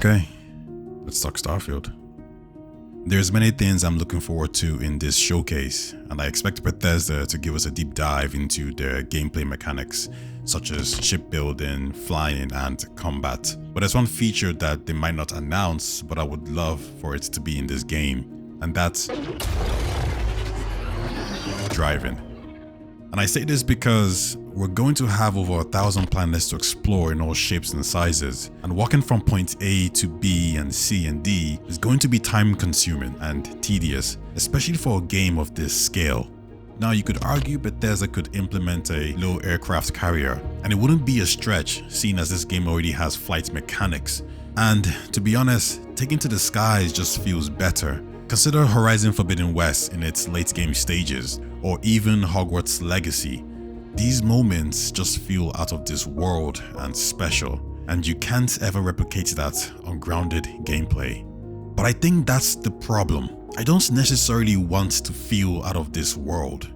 Okay, let's talk Starfield. There's many things I'm looking forward to in this showcase, and I expect Bethesda to give us a deep dive into their gameplay mechanics, such as shipbuilding, flying, and combat. But there's one feature that they might not announce, but I would love for it to be in this game, and that's driving. And I say this because we're going to have over 1,000 planets to explore in all shapes and sizes, and walking from point A to B and C and D is going to be time consuming and tedious, especially for a game of this scale. Now, you could argue Bethesda could implement a low aircraft carrier, and it wouldn't be a stretch seeing as this game already has flight mechanics. And to be honest, taking to the skies just feels better. Consider Horizon Forbidden West in its late game stages, or even Hogwarts Legacy. These moments just feel out of this world and special, and you can't ever replicate that on grounded gameplay. But I think that's the problem. I don't necessarily want to feel out of this world.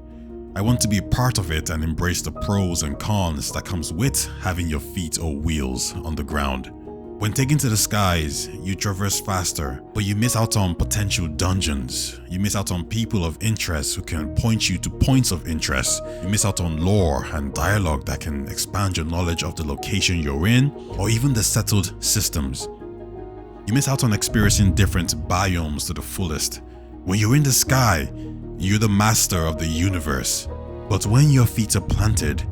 I want to be a part of it and embrace the pros and cons that comes with having your feet or wheels on the ground. When taken to the skies, you traverse faster, but you miss out on potential dungeons. You miss out on people of interest who can point you to points of interest. You miss out on lore and dialogue that can expand your knowledge of the location you're in, or even the settled systems. You miss out on experiencing different biomes to the fullest. When you're in the sky, you're the master of the universe. But when your feet are planted,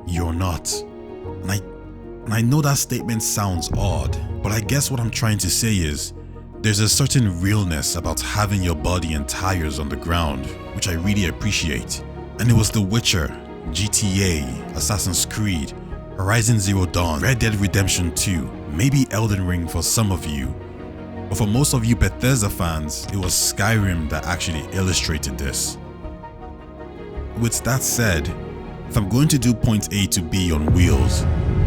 you're not. And I know that statement sounds odd, but I guess what I'm trying to say is, there's a certain realness about having your body and tires on the ground, which I really appreciate. And it was The Witcher, GTA, Assassin's Creed, Horizon Zero Dawn, Red Dead Redemption 2, maybe Elden Ring for some of you. But for most of you Bethesda fans, it was Skyrim that actually illustrated this. With that said, if I'm going to do point A to B on wheels,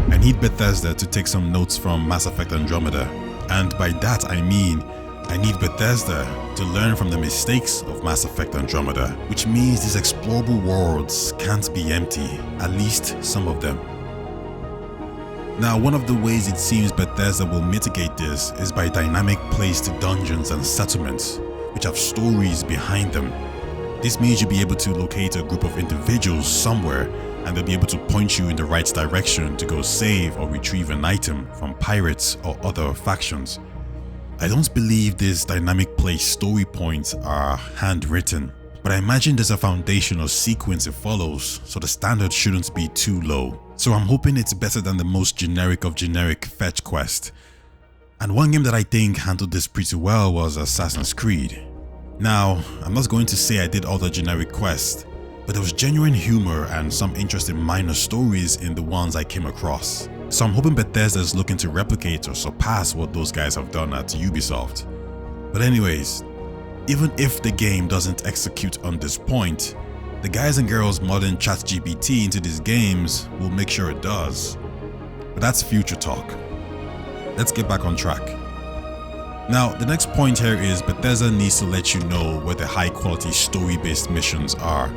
I need Bethesda to take some notes from Mass Effect Andromeda. And by that I mean, I need Bethesda to learn from the mistakes of Mass Effect Andromeda, which means these explorable worlds can't be empty, at least some of them. Now, one of the ways it seems Bethesda will mitigate this is by dynamic placed dungeons and settlements, which have stories behind them. This means you'll be able to locate a group of individuals somewhere, and they'll be able to point you in the right direction to go save or retrieve an item from pirates or other factions. I don't believe these dynamic place story points are handwritten, but I imagine there's a foundation or sequence it follows, so the standard shouldn't be too low. So I'm hoping it's better than the most generic of generic fetch quest. And one game that I think handled this pretty well was Assassin's Creed. Now, I'm not going to say I did all the generic quests, but there was genuine humor and some interesting minor stories in the ones I came across. So I'm hoping Bethesda is looking to replicate or surpass what those guys have done at Ubisoft. But anyways, even if the game doesn't execute on this point, the guys and girls modding ChatGPT into these games will make sure it does. But that's future talk. Let's get back on track. Now, the next point here is Bethesda needs to let you know where the high quality story-based missions are.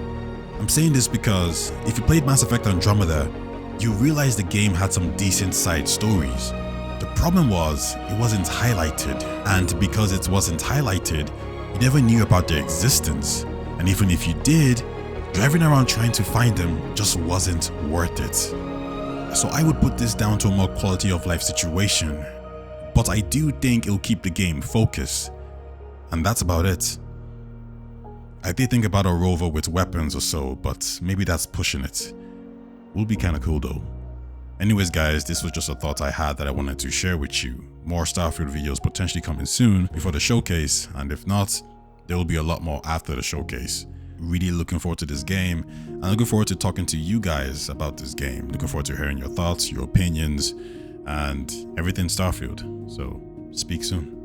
I'm saying this because if you played Mass Effect Andromeda, you realize the game had some decent side stories. The problem was, it wasn't highlighted, and because it wasn't highlighted, you never knew about their existence, and even if you did, driving around trying to find them just wasn't worth it. So I would put this down to a more quality of life situation, but I do think it'll keep the game focused, and that's about it. I did think about a rover with weapons or so, but maybe that's pushing it. Will be kinda cool though. Anyways guys, this was just a thought I had that I wanted to share with you. More Starfield videos potentially coming soon before the showcase, and if not, there will be a lot more after the showcase. Really looking forward to this game, and looking forward to talking to you guys about this game. Looking forward to hearing your thoughts, your opinions, and everything Starfield. So, speak soon.